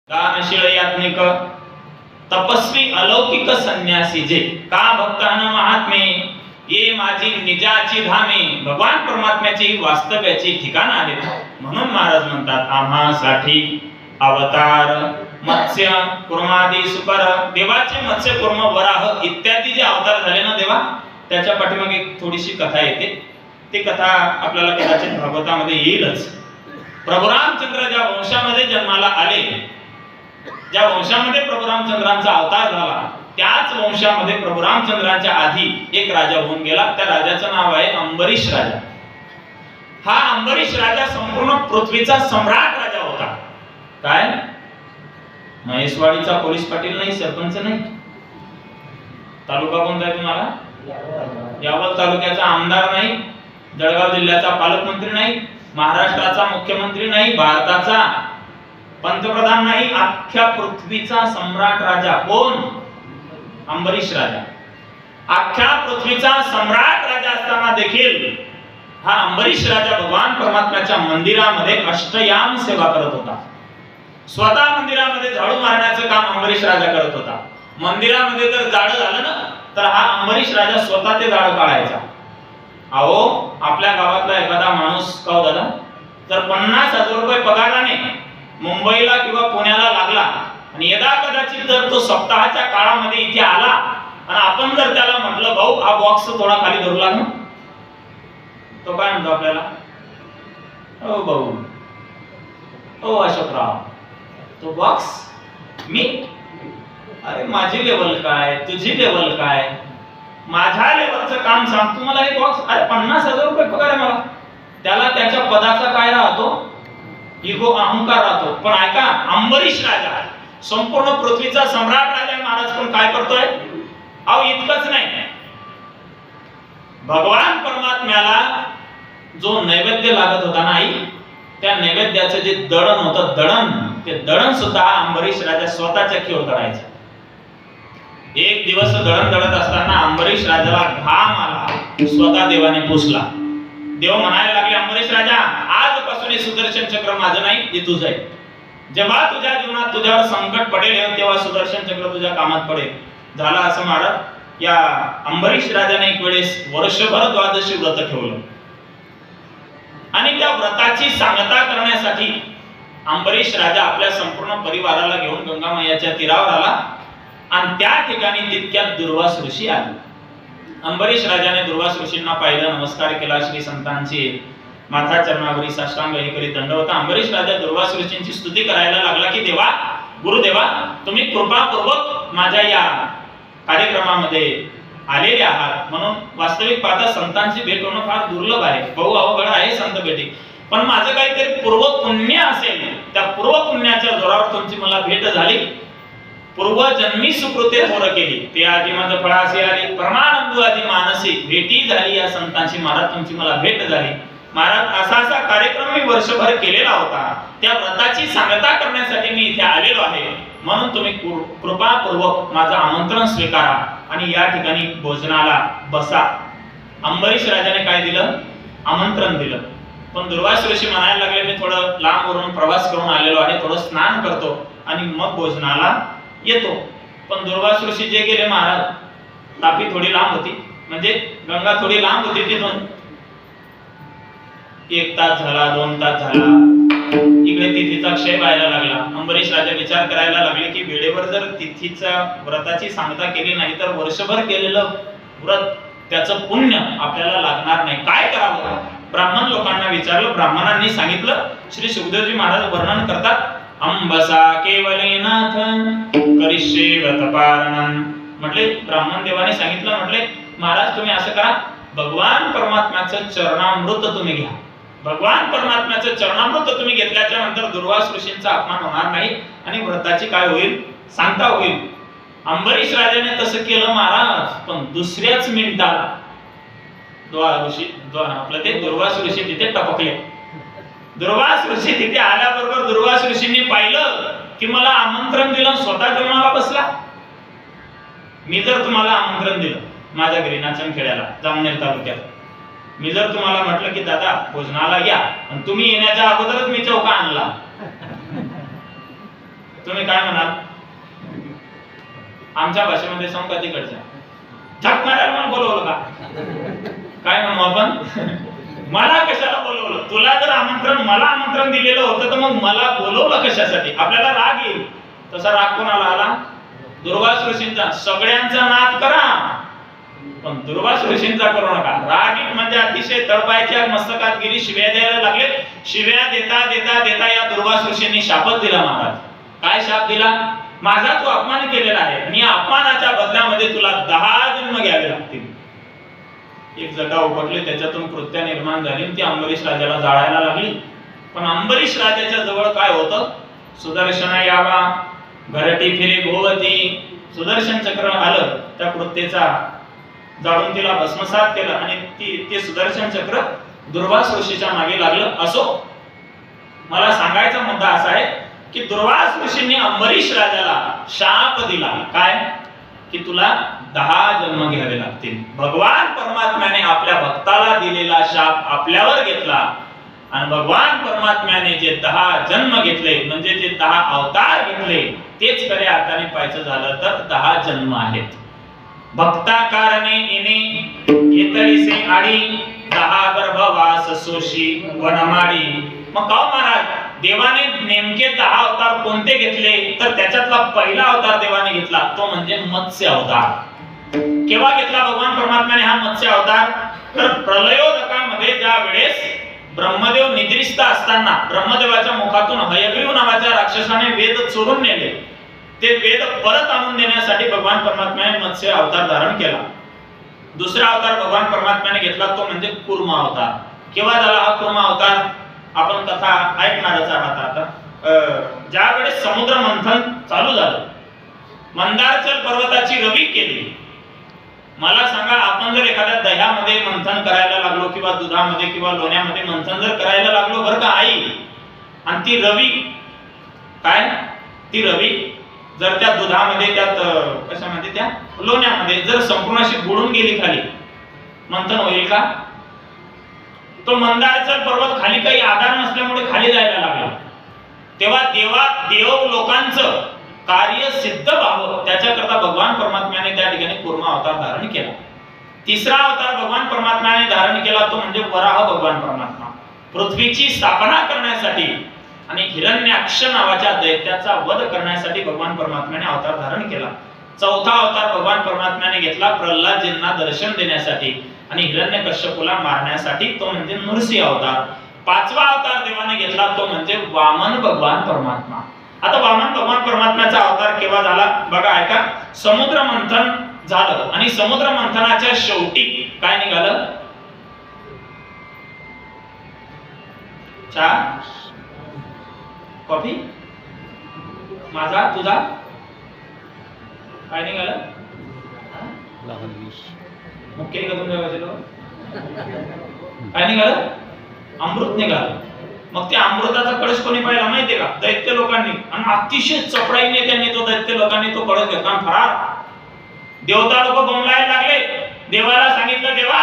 दानशील याज्ञिक तपस्वी अलौकिक संन्यासी जे का भक्तान महात्मे ये माझी निजाची धामे भगवान परमात्म्याची वास्तव्याची ठिकाण आहेत. म्हणून महाराज म्हणतात आम्हासाठी अवतार मत्स्य कुर्मादी सुपर देवाचे मत्स्य कुर्म वराह इत्यादी जे अवतार झाले ना देवा त्याच्या पाठीमागे एक थोडीशी कथा येते. ती कथा आपल्याला कदाचित भागवतामध्ये येईलच. प्रभू रामचंद्र ज्या वंशामध्ये जन्माला आले, ज्या वंशामध्ये प्रभू रामचंद्रांचा अवतार झाला, त्याच वंशामध्ये प्रभू रामचंद्रांच्या आधी एक राजा होऊन गेला. त्या राजाचं नाव आहे अंबरीश राजा. हा अंबरीश राजा संपूर्ण पृथ्वीचा सम्राट राजा होता. काय महेशवाडीचा पोलीस पाटील नाही, सरपंच नाही. तालुका कोणता आहे तुम्हाला? यावल तालुक्याचा आमदार नाही, जळगाव जिल्ह्याचा पालकमंत्री नाही, महाराष्ट्राचा मुख्यमंत्री नाही, भारताचा पंतप्रधान नाही, अख्ख्या पृथ्वीचा सम्राट राजा. कोण? अंबरीश राजा. अख्ख्या पृथ्वीचा सम्राट राजा असताना देखील हा अंबरीश राजा भगवान परमात्म्याच्या मंदिरामध्ये अष्टयाम सेवा करत होता. स्वतः मंदिरामध्ये झाडू मारण्याचं काम अंबरीश राजा करत होता. मंदिरामध्ये जर जाळं झालं ना तर हा अंबरीश राजा स्वतः ते जाळं काढायचा. अहो आपल्या गावातला एखादा माणूस का दादा जर 50,000 रुपये पगाराने मुंबईला किंवा पुण्याला लागला आणि यदा कदाचित जर तो सप्ताहाच्या काळामध्ये इथे आला आणि आपण जर त्याला म्हटलं भाऊ हा बॉक्स थोडा खाली धरू लाग ना, तो काय म्हणतो आपल्याला? ओ भाऊ, ओ अशोकराव, तो बॉक्स मी? अरे माझी लेवल काय, तुझी लेवल काय? माझ्या लेवलचं काम सांग तू मला. हे बॉक्स अरे 50,000 रुपये पगार आहे मला. त्याला त्याच्या पदाचा काय राहतो? इगो, अहंकार राहतो. पण ऐका, अंबरीश राजा संपूर्ण पृथ्वीचा सम्राट राजा महाराज पण काय करतोय? अहो इतकंच नाही, भगवान परमात्म्याला जो नैवेद्य लागत होता ना आई, त्या नैवेद्याचं जे दळण होतं, ते दळण सुद्धा अंबरीश राजा स्वतःच्या खिवर दळायचा. एक दिवस दळण दळत असताना अंबरीश राजाला घाम आला, स्वतः देवाने पुसला. देव म्हणायला लागले अंबरीश राजा आजपासून हे सुदर्शन चक्र माझं नाही, हे तुझं आहे. जेव्हा तुझ्या जीवनात तुझ्यावर संकट पडेल तेव्हा सुदर्शन चक्र तुझ्या कामात पडेल. झाला असं महाराज या अंबरीश राजाने एक वेळेस वर्षभर द्वादशी व्रत ठेवलं आणि त्या व्रताची सांगता करण्यासाठी अंबरीश राजा आपल्या संपूर्ण परिवाराला घेऊन गंगा मैयाच्या तीरावर आला आणि त्या ठिकाणी तितक्यात दुर्वास ऋषी आले. अंबरीश राजाने दुर्वास ऋषींना पाहिलं, नमस्कार केला, श्री संतांची माथा चरणावरी साष्टांग हे करीत दंडवत अंबरीश राजा दुर्वास ऋषींची स्तुती करायला लागला की देवा, गुरुदेवा, तुम्ही कृपापूर्वक माझ्या या कार्यक्रमामध्ये आलेले आहात. म्हणून वास्तविक पाहता संतांची भेट होणं फार दुर्लभ आहे, बहु अवघड आहे संत भेटी. पण माझं काहीतरी पूर्व पुण्य असेल, त्या पूर्व पुण्याच्या जोरावर तुमची मला भेट झाली. पूर्वजन्मी सुकृते थोर केली ते आधी माझं फळासी आली, परमानंद आधी मानसी भेटी झाली या संतांची. महाराज तुमची मला भेट झाली. महाराज असा कार्यक्रम मी वर्षभर केलेला होता, त्या व्रताची सांगता करण्यासाठी मी इथे आलेलो आहे. म्हणून तुम्ही कृपापूर्वक माझं आमंत्रण स्वीकारा आणि या ठिकाणी भोजनाला बसा. अंबरीश राजाने काय दिलं? आमंत्रण दिलं. पण दुर्वास ऋषी म्हणायला लागले मी थोडं लांबवरून प्रवास करून आलेलो आहे, थोडं स्नान करतो आणि मग भोजनाला येतो. पण दुर्वास ऋषी जे गेले महाराज, तापी थोडी लांब होती, म्हणजे गंगा थोडी लांब होती, तिथून 1 तास झाला, 2 तास झाला, इकडे तिथीचा क्षय व्हायला लागला. अंबरीश राजा विचार करायला लागले की वेळेवर जर तिथीचा व्रताची सांगता केली नाही तर वर्षभर केलेलं व्रत त्याचं पुण्य आपल्याला लागणार नाही. काय करावं? ब्राह्मण लोकांना विचारलं. ब्राह्मणांनी सांगितलं, श्री सुखदेवजी महाराज वर्णन करतात, अंबसा केवलेनाथ करिष्ये व्रतपारणं. म्हटले ब्राह्मण देवाने सांगितलं, म्हटले महाराज तुम्ही असं करा, भगवान परमात्म्याचं चरणामृत तुम्ही घ्या. भगवान परमात्म्याचं चरणामृत तुम्ही घेतल्याच्या नंतर दुर्वास ऋषींचा अपमान होणार नाही आणि व्रताची काय होईल? सांगता होईल. अंबरीश राजाने तसं केलं महाराज. पण दुसऱ्याच मिनिटाला आपलं ते दुर्वास ऋषी तिथे टपकले. दुर्वास ऋषी तिथे आल्याबरोबर दुर्वास ऋषींनी पाहिलं की मला आमंत्रण दिलं, स्वतः जेवणाला बसला. मी जर तुम्हाला आमंत्रण दिलं माझ्या घरी नाचनखेड्याला, जामनेर तालुक्यात, मी जर तुम्हाला म्हटलं की दादा भोजनाला या आणि तुम्ही येण्याच्या अगोदरच मी चौका आणला, तुम्ही काय म्हणाल? आमच्या भाषेमध्ये सांगू का तिकडच्या? झक मारायला मला बोलवलं का? काय म्हणू आपण? मला कशाला बोलवलं? तुला जर मला आमंत्रण दिलेलं होतं तर मग मला बोलवलं कशासाठी? आपल्याला राग येईल. तसा राग कोणाला आला? दुर्वास ऋषींचा. सगळ्यांचा नाद करा पण दुर्वास ऋषींचा करू नका. रागीट म्हणजे अतिशय तळपायाच्या मस्तकात गेली, शिव्या द्यायला लागले. शिव्या देता देता देता या दुर्वास ऋषींनी शापच दिला महाराज. काय शाप दिला? माझा तू अपमान केलेला आहे आणि या अपमानाच्या बदल्यामध्ये तुला 10 जन्म घ्यावे लागतील. एक जटा उपटली, त्याच्यातून कृत्य निर्माण झाली, ती अंबरीश राजाला जाळायला लागली. पण अंबरीश राजाच्या जवळ काय होतं? सुदर्शन यावा घरटी फिरे भोवती. सुदर्शन चक्र आलं, त्या कृत्येचा जाळून तिला भस्मसात केलं आणि ते सुदर्शन चक्र दुर्वास ऋषीच्या मागे लागलं. असो, मला सांगायचा मुद्दा असा आहे की दुर्वास ऋषींनी अंबरीश राजाला शाप दिला. काय? की तुला 10 जन्म घ्यावे लागतील. भगवान परमात्म्याने आपल्या भक्ताला दिलेला शाप आपल्यावर घेतला आणि भगवान परमात्म्याने जे 10 जन्म घेतले म्हणजे जे 10 अवतार घेतले तेच खऱ्या अर्थाने पाहायचं झालं तर 10 जन्म आहेत. भक्ताकारणे येणे येतळीसे आडी 10 गर्भवास सोशी वनमाडी. मग का महाराज देवाने नेमके 10 अवतार कोणते घेतले? तर त्याच्यातला पहिला अवतार देवाने घेतला तो म्हणजे मत्स्य अवतार. केव्हा घेतला भगवान परमात्म्याने हा मत्स्य अवतार? तर प्रलयोदकामध्ये ज्या वेळेस ब्रह्मदेव निद्रिस्त असताना ब्रह्मदेवाच्या मुखातून हयग्रीव नावाच्या राक्षसाने वेद चोरून नेले. ते वेद परत आणून देण्यासाठी भगवान परमात्म्याने मत्स्य अवतार धारण केला. दुसरा अवतार भगवान परमात्म्याने घेतला तो म्हणजे कूर्म अवतार. केव्हा झाला हा कूर्म अवतार? आपण कथा ऐकणारच आहात. आता ज्या वेळेस समुद्र मंथन चालू झालं, मंदारचल पर्वताची रवी केली. मला सांगा, आपण जर एखाद्या दह्यामध्ये मंथन करायला लागलो किंवा दुधामध्ये किंवा लोण्यामध्ये मंथन जर करायला लागलो बरं का आई, आणि ती रवी काय? ती रवी जर त्या दुधामध्ये त्यात कशामध्ये त्या लोण्यामध्ये जर संपूर्ण अशी बुडून गेली खाली, मंथन होईल का? तो मंदारचल पर्वत खाली काही आधार नसल्यामुळे खाली जायला लागला. तेव्हा देव लोकांचं कार्य सिद्ध व्हावं त्याच्याकरता भगवान परमात्म्याने त्या ठिकाणी कूर्म अवतार धारण केला. तिसरा अवतार भगवान परमात्म्याने धारण केला तो म्हणजे वराह भगवान परमात्मा. पृथ्वीची स्थापना करण्यासाठी आणि हिरण्याक्ष नावाच्या दैत्याचा वध करण्यासाठी भगवान परमात्म्याने अवतार धारण केला. चौथा अवतार भगवान परमात्म्याने घेतला प्रल्हादजींना दर्शन देण्यासाठी आणि हिरण्यकश्यपूला मारण्यासाठी, तो म्हणजे नृसिंह अवतार. पाचवा अवतार देवाने घेतला तो म्हणजे वामन भगवान परमात्मा. आता वामन भगवान परमात्म्याचा अवतार केव्हा झाला बघा, ऐका. समुद्र मंथन झालं आणि समुद्र मंथनाच्या शेवटी काय निघालं? चहा, कॉफी, माझा तुझा काय निघालं? मुख्य काय निघालं? अमृत निघालं. मग त्या अमृताचा कळश कोणी पाहिला माहितीये का? दैत्य लोकांनी. आणि अतिशय चपळाईने त्यांनी तो दैत्य लोकांनी तो कळश घेतला आणि फरार. देवता लोक बोंबलायला लागले. देवाला सांगितलं, देवा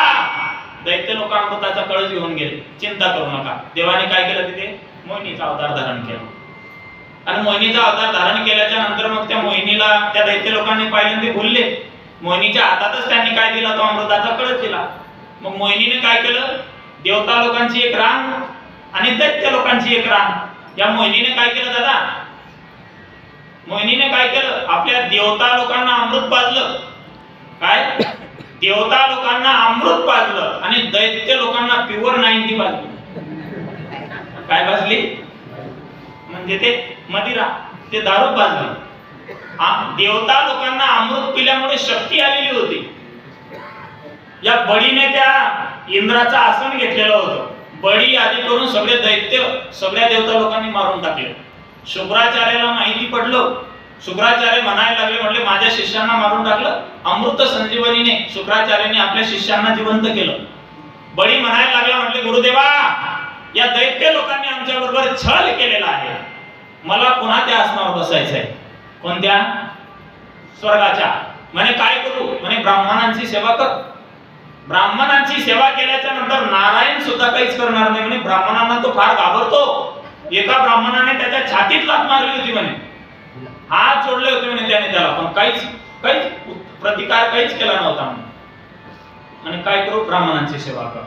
दैत्य लोक अमृताचा कळश घेऊन गेले, चिंता करू नका. देवाने काय केलं? तिथे मोहिनीचा अवतार धारण केला. आणि मोहिनीचा अवतार धारण केल्याच्या नंतर मग त्या मोहिनीला त्या दैत्य लोकांनी पाहिलं, ते भुलले. मोहिनीच्या हातातच त्यांनी काय दिला? तो अमृताचा कळश दिला. मग मोहिनीने काय केलं? देवता लोकांची एक रांग आणि दैत्य लोकांची एक रांग. या मोहिनीने काय केलं दादा? मोहिनीने काय केलं? आपल्या देवता लोकांना अमृत पाजलं. काय? देवता लोकांना अमृत पाजलं आणि दैत्य लोकांना प्युअर 90 पाजली. काय पाजली? म्हणजे ते मदिरा, ते दारू पाजली. देवता लोकांना अमृत पिल्यामुळे शक्ती आलेली होती. या बळीने त्या इंद्राचं आसन घेतलेलं होतं. बळी आधी करून सगळे दैत्य सगळ्या देवता लोकांनी मारून टाकले. शुक्राचार्याला माहिती पडलं. शुक्राचार्य म्हणायला लागले, म्हटले माझ्या शिष्यांना मारून टाकलं. अमृत संजीवनीने शुक्राचार्यांनी आपल्या शिष्यांना जिवंत केलं. बळी म्हणायला लागला, म्हटले गुरुदेवा या दैत्य लोकांनी आमच्या बरोबर छळ केलेला आहे. मला पुन्हा त्या आसनावर बसायचंय. कोणत्या? स्वर्गाच्या. म्हणे काय करू? म्हणे ब्राह्मणांची सेवा कर. ब्राह्मणांची सेवा केल्याच्या नंतर नारायण सुद्धा काहीच करणार नाही म्हणे. ब्राह्मणांना तो फार घाबरतो. एका ब्राह्मणाने त्याच्या छातीत लाथ मारली होती म्हणे. ओढले होते म्हणे त्याने त्याला, पण काहीच प्रतिकार काहीच केला नव्हता आणि काय करू, ब्राह्मणांची सेवा कर.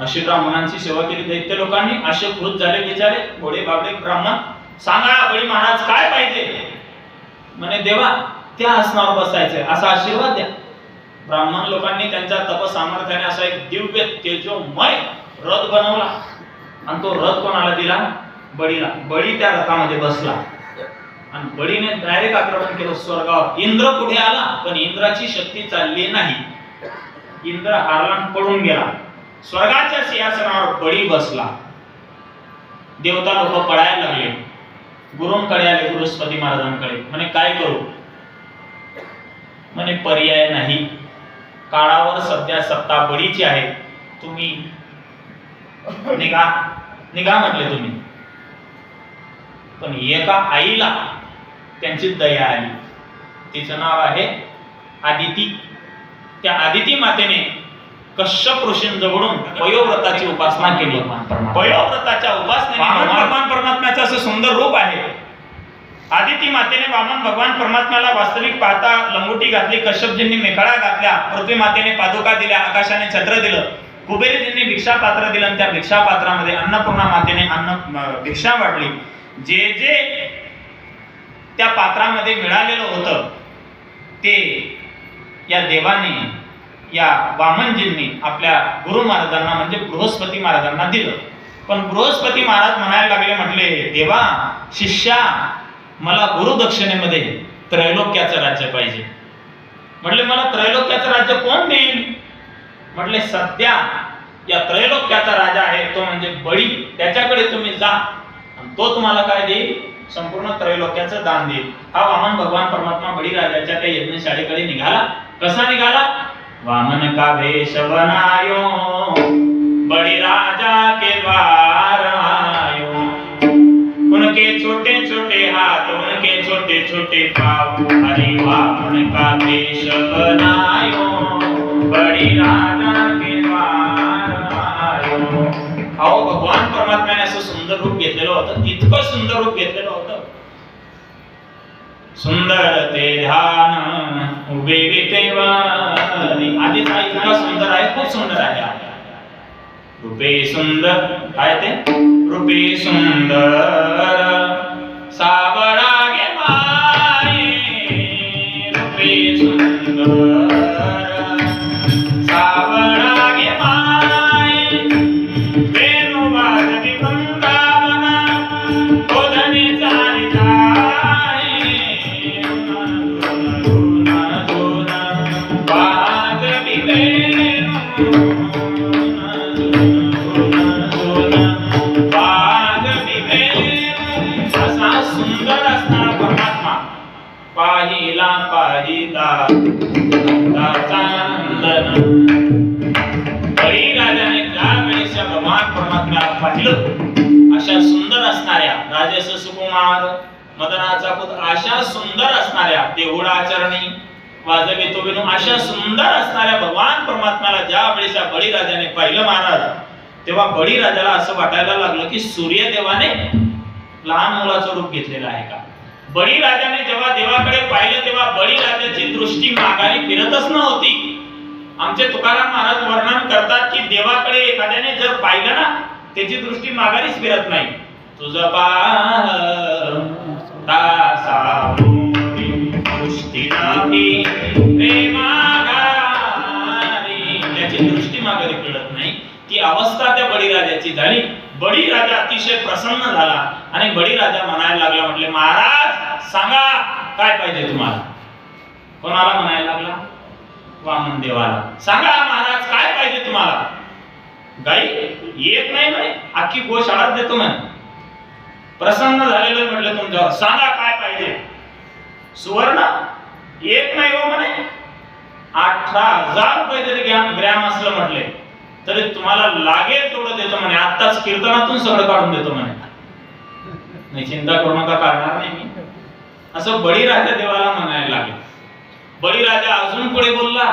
अशी ब्राह्मणांची सेवा केली दैत्य लोकांनी. असे कृत झाले बिचारे घोडे बाबडे ब्राह्मण. सांगा बळी महाराज काय पाहिजे? म्हणे देवा त्या आसनावर बसायचंय, असा आशीर्वाद द्या. ब्राह्मण लोकांनी त्यांच्या तपसामर्थ्याने असा एक दिव्य तेजोमय रथ बनवला आणि तो रथ कोणाला दिला? बळीला. बळी त्या रथामध्ये बसला आणि बळीने डायरेक्ट आक्रमण केलं स्वर्गावर. इंद्र पुढे आला पण इंद्राची शक्ती चालली नाही. इंद्र हारला पडून गेला. स्वर्गाच्या सिंहासनावर बळी बसला. देवता लोक पळायला लागले. गुरूंकडे आले, बृहस्पती महाराजांकडे. म्हणे काय करू? म्हणे पर्याय नाही, काळावर सध्या सत्ता बळीची आहे, तुम्ही निघा म्हटले तुम्ही. पण एका आईला त्यांची दया आली. तिचं नाव आहे आदिती. त्या आदिती मातेने कश्यप ऋषींजवळून पयोव्रताची उपासना केली. पयोव्रताच्या उपासनेने भगवान परमात्म्याचं असं सुंदर रूप आहे. आदिती मातेने वामन भगवान परमात्म्याला वास्तविक पाहता लंगोटी घातली, कश्यपजींनी मेखळा घातल्या, पृथ्वी मातेने पादुका दिल्या, आकाशाने छत्र दिलं, कुबेरजींनी भिक्षा पात्र दिलं आणि त्या भिक्षा पात्रामध्ये अन्नपूर्णा मातेने भिक्षा वाढली. जे जे त्या पात्रामध्ये मिळालेलं होतं ते या देवाने, या वामनजींनी आपल्या गुरु महाराजांना म्हणजे बृहस्पती महाराजांना दिलं. पण बृहस्पती महाराज म्हणायला लागले, म्हटले देवा शिष्या मला गुरुदक्षिणेमध्ये त्रैलोक्याचं राज्य पाहिजे. म्हटले मला त्रैलोक्याचं राज्य कोण देईल? म्हटले सध्या या त्रैलोक्याचा राजा आहे तो म्हणजे बळी, त्याच्याकडे तुम्ही जा आणि तो तुम्हाला काय देईल? संपूर्ण त्रैलोक्याचं दान देईल. हा वामन भगवान परमात्मा बळी राजाच्या त्या यज्ञशाळेकडे निघाला. कसा निघाला? वामन का वेश बनायो, बड़ी राजा के द्वार आयो, उनके छोटे छोटे हाथ, उनके छोटे छोटे पाँव, हरि वामन का वेश बनायो, बड़ी राजा के द्वार आयो. अहो भगवान परमात्म्याने असं सुंदर रूप घेतलेलं होतं, इतकं सुंदर रूप घेतलेलं होतं. सुंदर ते ध्यान उभे विटेवारी. आधीच इतका सुंदर आहे, खूप सुंदर आहे. रूपे सुंदर काय ते? रूपे सुंदर सावळा गे माये, रूपे सुंदर सावळा गे माये, वेणू वाजवी वृंदावना, गोधने चारी पाहिला पाहिला बळी राजाने ज्या वेळेस भगवान परमात्म्याला पाहिलं, अशा सुंदर असणाऱ्या राजस सुकुमार मदनाचा पुत्र, अशा सुंदर असणाऱ्या देहुडाचरणी वाजवे तो वेणू, अशा सुंदर असणाऱ्या भगवान परमात्म्याला ज्या वेळेस बळी राजाने पाहिलं महाराज, तेव्हा बळी राजाला असं वाटायला लागलं की सूर्यदेवाने लहान मुलाचं रूप घेतलेलं आहे का. बळी राजाने जेव्हा देवाकडे पाहिलं तेव्हा बळी राजाची दृष्टी माघारी फिरतच नव्हती. आमचे तुकाराम महाराज वर्णन करतात की देवाकडे एखाद्याने जर पाहिलं ना, त्याची दृष्टी माघारीच फिरत नाही. तुझं पासा दृष्टी नाही रे माघारी, त्याची दृष्टी माघारी फिरत नाही. ती अवस्था त्या बळी राजाची झाली. बळी राजा अतिशय प्रसन्न झाला आणि बळी राजा म्हणायला लागला, म्हटले महाराज सांगा काय पाहिजे तुम्हाला. कोणाला म्हणायला लागला? वामन देवाला. सांगा महाराज काय पाहिजे तुम्हाला. गाई येत नाही म्हणे, अख्खी गोशाळाच देतो म्हणे. प्रसन्न झालेलं म्हटलं तुमच्यावर, सांगा काय पाहिजे. सुवर्ण येत नाही हो म्हणे. 18,000 रुपये जरी ग्रॅम असलं म्हटले तरी तुम्हाला लागेल तेवढं देतो म्हणे. आत्ताच कीर्तनातून सगळं काढून देतो म्हणे. नाही चिंता करू नका, काढणार नाही मी. असं बळी राजा देवाला म्हणायला लागले. बळी राजा अजून पुढे बोलला,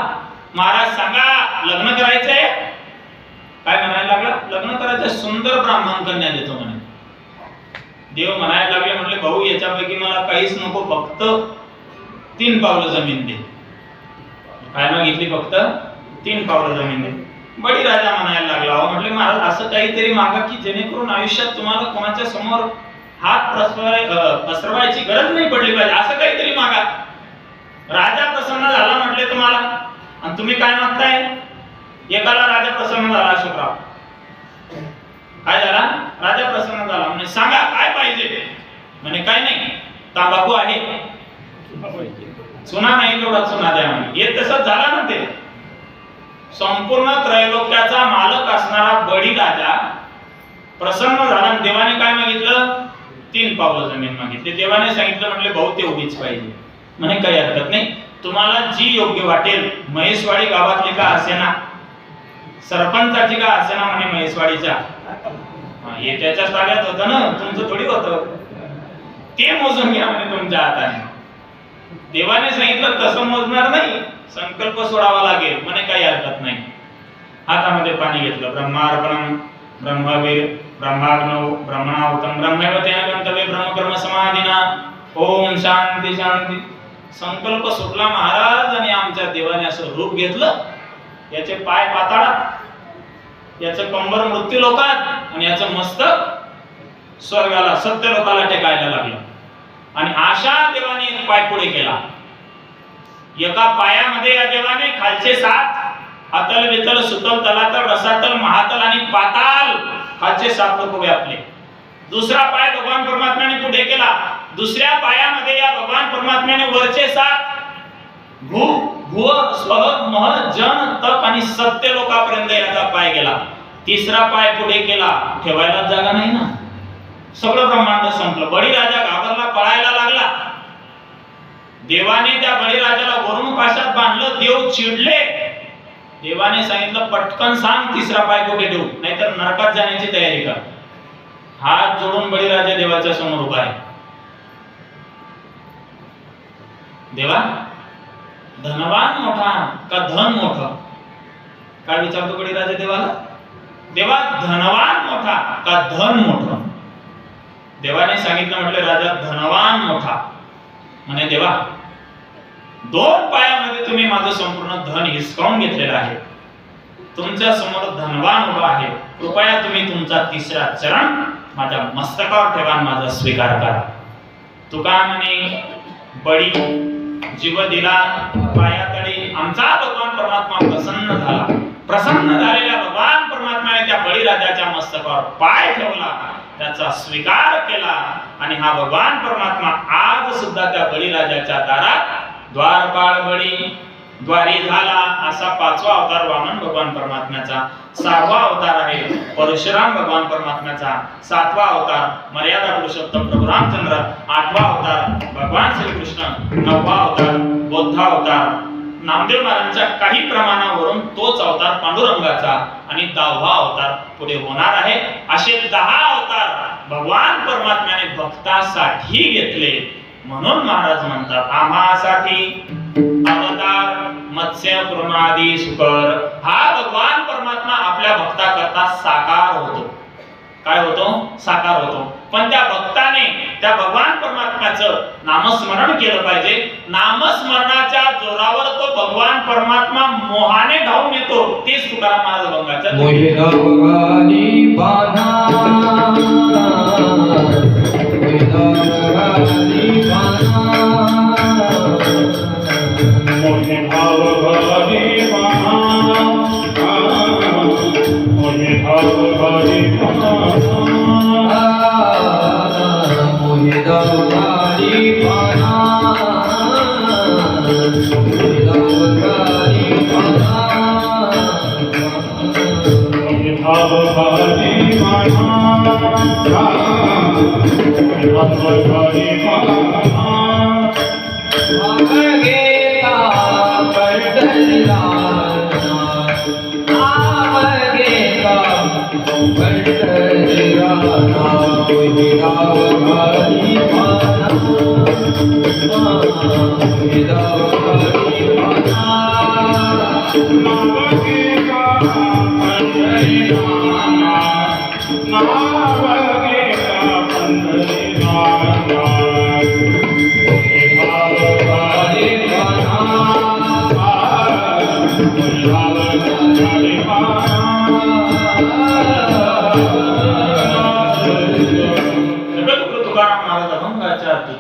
महाराज सांगा लग्न करायचंय. काय म्हणायला लागला? लग्न करायचं, सुंदर ब्राह्मण कन्या देतो म्हणे. देव म्हणायला लागले, म्हटले भाऊ याच्यापैकी मला काहीच नको, फक्त 3 पावलं जमीन दे. काय मागितली? फक्त 3 पावलं जमीन दे. बळीराजा म्हणायला लागला, अहो म्हटले महाराज असं काहीतरी मागा की जेणेकरून आयुष्यात तुम्हाला कोणाच्या समोर हात पसरवायची गरज नाही पडली पाहिजे, असं काहीतरी मागा. राजा प्रसन्न झाला म्हटले तुम्हाला, आणि तुम्ही काय मागताय? एकाला राजा प्रसन्न झाला, अशोकराव काय झाला? राजा प्रसन्न झाला. म्हणजे सांगा काय पाहिजे? म्हणे काय नाही, तंबाखू आहे, चुना नाही, तेवढा चुना द्या म्हणे. हे तसंच झाला ना. ते संपूर्ण त्रैलोक्याचा मालक असणारा बळीराजा प्रसन्न झाला. देवाने काय मागितलं? 3 पावलं जमीन मागितली. देवाने सांगितलं म्हटले भाऊ तेवढीच पाहिजे. म्हणे काही हरकत नाही, तुम्हाला जी योग्य वाटेल. महेशवाडी गावातली का असेना, सरपंचाची का असेना म्हणे महेशवाडीच्या, हे त्याच्या ताब्यात होतं ना, तुमचं थोडी होतं. ते मोजून घ्या म्हणे तुमच्या हाताने. देवाने सांगितलं तसं मोजणार नाही, संकल्प सोडावा लागेल. म्हणे काही हरकत नाही. हातामध्ये पाणी घेतलं. ब्रह्मार्पणम ब्रह्मवीर ब्रह्माग्नौ ब्रह्मणाहुतम ब्रह्मैव तेन गंतव्ये ब्रह्मकर्म समाधिना. ओम शांती शांती. संकल्प सुटला महाराज, आणि आमच्या देवाने असं रूप घेतलं. याचे पाय पाताळात, याचं कंबर मृत्यू लोकात, आणि याचं मस्तक स्वर्गाला सत्य लोकाला टेकायला लागलं. आणि अशा देवाने एक पाय पुढे केला. एका पायामध्ये या देवाने खालचे 7 अतल वितल सुतल तलातल रसातल महातल आणि पाताल खालचे 7 लोक व्यापले. दुसरा पाय भगवान परमात्म्याने पुढे केला. दुसऱ्या पायामध्ये या भगवान परमात्म्याने वरचे 7 भू भुव स्व मह जन तप आणि सत्य लोकापर्यंत याचा पाय गेला. तिसरा पाय पुढे केला, ठेवायला जागा नाही ना, सगळं ब्रह्मांड संपलं. बळीराजा घाबरला, पळायला लागला. देवाने त्या बळीराजाला वरून काशात बांधलं. देव चिडले. देवाने सांगितलं पटकन सांग तिसरा पाय कुठे ठेवू, नाहीतर नरकात जाण्याची तयारी कर. हात जोडून बळीराजा देवाच्या समोर उभा आहे. देवा, धनवान मोठा का धन मोठं? काय विचारतो बळीराजा देवाला? देवा, धनवान मोठा का धन मोठं? देवाने सांगितलं म्हटले राजा धनवान मोठा. म्हणे देवा, 2 पायामध्ये तुम्ही माझं संपूर्ण धन हिसकावून घेतलेलं आहे. तुमच्या समोर धनवान उभा आहे. कृपया तुम्ही तुमचा 3रा चरण माझ्या मस्तकावर ठेवा, माझा स्वीकार करा. तुका म्हणे बळी जीव दिला पायातळी. आमचा भगवान परमात्मा प्रसन्न झाला. प्रसन्न झालेल्या भगवान परमात्म्याने त्या बळीराजाच्या मस्तकावर पाय ठेवला, त्याचा स्वीकार केला. आणि हा भगवान परमात्मा आज सुद्धा त्या बळीराजाच्या दारात द्वारपाळ बळी द्वारी झाला. असा 5वा अवतार वामन भगवान परमात्म्याचा. 6वा अवतार आहे परशुराम भगवान परमात्म्याचा. 7वा अवतार मर्यादा पुरुषोत्तम प्रभू रामचंद्र. 8वा अवतार भगवान श्रीकृष्ण. 9वा अवतार बुद्ध अवतार. नामदेव महाराजांच्या काही प्रमाणावरून तोच अवतार पांडुरंगाचा. आणि 10वा अवतार पुढे होणार आहे. असे 10 अवतार भगवान परमात्म्याने भक्तासाठी घेतले. म्हणून महाराज म्हणतात आम्हासाठी अवतार मत्स्य कुर्मादी सुकर. हा भगवान परमात्मा आपल्या भक्ताकरता साकार होतो. काय होतो? साकार होतो. पण त्या भक्ताने त्या भगवान परमात्म्याचं नामस्मरण केलं पाहिजे. नामस्मरणाच्या जोरावर तो भगवान परमात्मा मोहाने धावून येतो. तेच तुकाराम महाराज भंगाच्या मोहे धावगानी पाना, मोहे धावगानी पाना, मोहे धावगानी पाना, मोहे धावगानी पाना, मोहे धावगानी पाना, मोहे धावगानी पाना, मोहे धावगानी पाना, आवगेला पंढरीला, आवगेला पंढरीला, मोहे धावगानी पाना, मोहे धावगानी पाना, आवगेला पंढरीला, आवगेला पंढरीला, मोहे धावगानी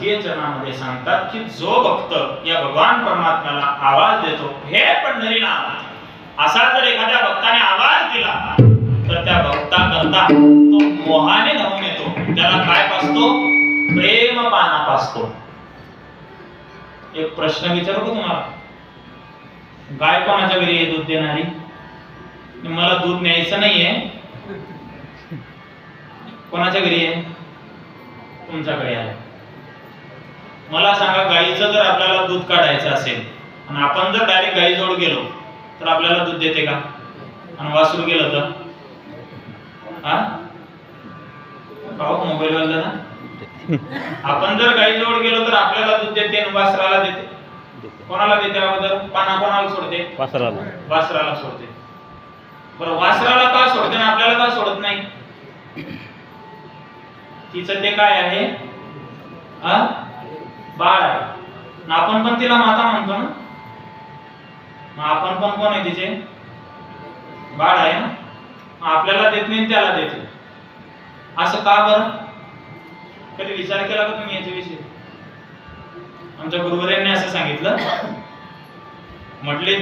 तृतीय चरणामध्ये सांगतात की जो भक्त या भगवान परमात्म्याला आवाज देतो, हे पंढरीनाथ, असा जर एखाद्या भक्ताने आवाज दिला तर त्या भक्ता करता तो मोहाने धावून येतो. त्याला काय पासतो? प्रेम पाना पासतो. एक प्रश्न विचारू का तुम्हाला? गाय कोणाच्या घरी आहे दूध देणारी? मला दूध न्यायचं नाहीये. कोणाच्या घरी आहे? तुमच्याकडे आहे. मला सांगा, गाईचं जर आपल्याला दूध काढायचं असेल आणि आपण जर डायरेक्ट गाईजवळ गेलो तर आपल्याला दूध देते का? आणि वासरू गेलं तर मोबाईल वाला ना, आपण जर गाईजवळ गेलो तर आपल्याला दूध देते आणि वासराला देते. कोणाला देते अगोदर? पाना कोणाला सोडते? वासराला सोडते. बरं, वासराला का सोडते आणि आपल्याला का सोडत नाही? तिचं ते काय आहे? बाळ आहे. आपण पण तिला माता म्हणतो ना. मग आपण पण कोण आहे? तिचे बाळ आहे ना. आपल्याला देत नाही, त्याला देते. असं का बरं? कधी विचार केला का तुम्ही याच्याविषयी? आमच्या गुरुवरांनी असं सांगितलं, म्हटले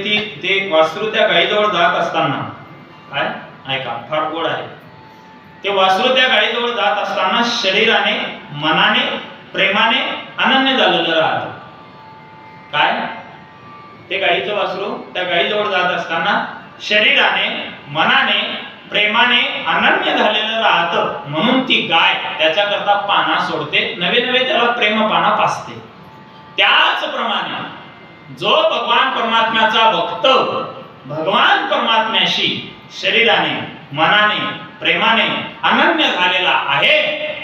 ते वासरू त्या गाईजवळ जात असताना, काय ऐका, फार गोड आहे. ते वासरू त्या गाईजवळ जात असताना शरीराने, मनाने, प्रेमाने अनन्य झालेलं राहतं. काय? ते गाईचं वासरू त्या गाईजवळ जात असताना शरीराने, मनाने, प्रेमाने अनन्य झालेलं राहतं. म्हणून ती गाय त्याच्याकरता पाना सोडते, नवे नवे त्याला प्रेम पाना पासते. त्याचप्रमाणे जो भगवान परमात्म्याचा भक्त भगवान परमात्म्याशी शरीराने, मनाने, प्रेमाने अनन्य झालेला आहे,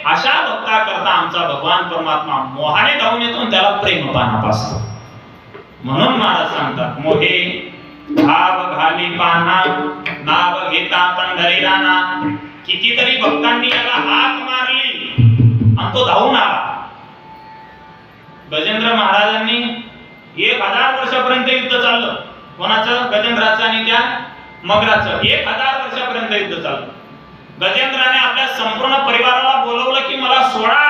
अशा भक्ताकरता आमचा भगवान परमात्मा मोहाने धावून येतो आणि त्याला प्रेम पाना पासतो. म्हणून महाराज सांगतात, मोहे भाव घाली पाना नाव घेता पंढरीराना. कितीतरी भक्तांनी याला हाक मारली आणि तो धावून आला. गजेंद्र महाराजांनी 1000 वर्षापर्यंत युद्ध चाललं. कोणाचं? गजेंद्राचं आणि त्या मगराचं. 1000 वर्षापर्यंत युद्ध चाललं. गजेंद्राने आपल्या संपूर्ण परिवाराला बोलवलं की मला सोडा.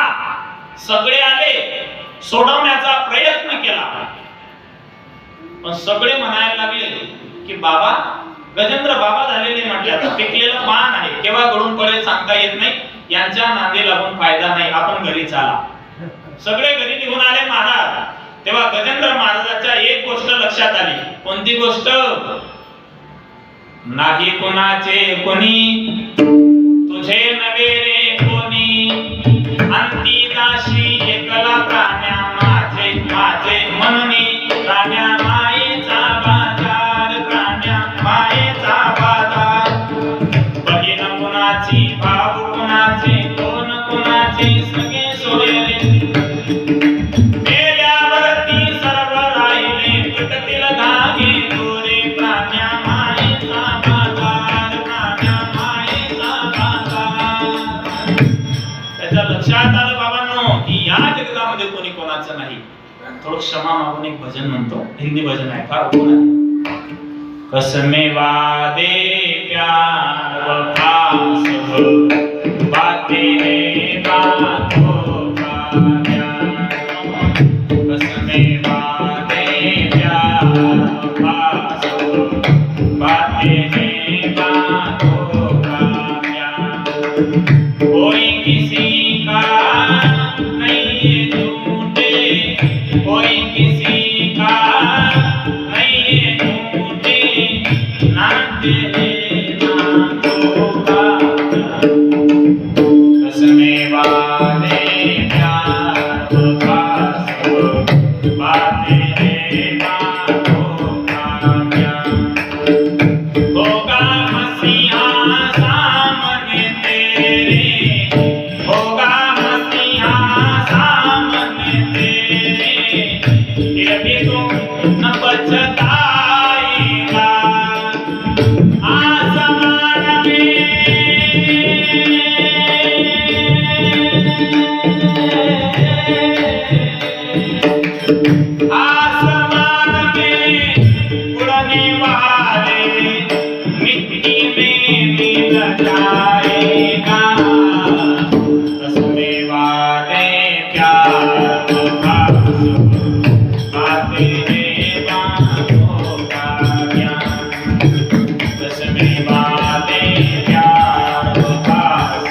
सगळे आले, सोडवण्याचा प्रयत्न केला, पण सगळे म्हणायला लागले की बाबा, गजेंद्र बाबा झालेले म्हटल्याचं पिकलेलं पान आहे, केव्हा गळून पडेल सांगता येत नाही. यांच्या नांदी लागून फायदा नाही, आपण घरी चाला. सगळे घरी निघून आले महाराज. तेव्हा गजेंद्र महाराजाच्या एक गोष्ट लक्षात आली. कोणती गोष्ट? नाही कोणाचे कोणी, तुझे नवे रे कोणी. अंती दाशी एकला प्राण्या माझे माझे म्हणून. प्राण्या मायेचा बाजार, प्राण्या मायेचा बाजार. बहीण कुणाची, भाऊ कुणाचे, कोण कुणाचे, सगळे सोयरे. मेल्यावरती सर्व राहिले, तुटतील धागे दोरे. प्राण्या मायेचा बाजार, प्राण्या मायेचा बाजार. त्याच्या लक्षात आलं बाबांनो की या जगतामध्ये कोणी कोणाचं नाही. थोडं क्षमा मागून एक भजन म्हणतो, हिंदी भजन आहे, फार गोड आहे. कसमे वादे प्यार वफा सब बातें बातों का ज्ञान. कसमे वादे प्यार वफा सब बातें बातों का ज्ञान. कोई किसी का नहीं झूठे, कोई किसी का नहीं झूठे. नाते ना धोखा. कसमें वादे प्यार वफा सब बातें बातों का ज्ञान. होगा मसीहा सामने तेरे, होगा मसीहा सामने तेरे. फिर भी तू न पछताएगा. आसमान में, आसमान में उड़ने वाले मिट्टी में मिल जाएगा. कसमें वादे प्यार आते रे बातों का ज्ञान कसमें बातें प्यार हो खास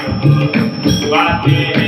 बातें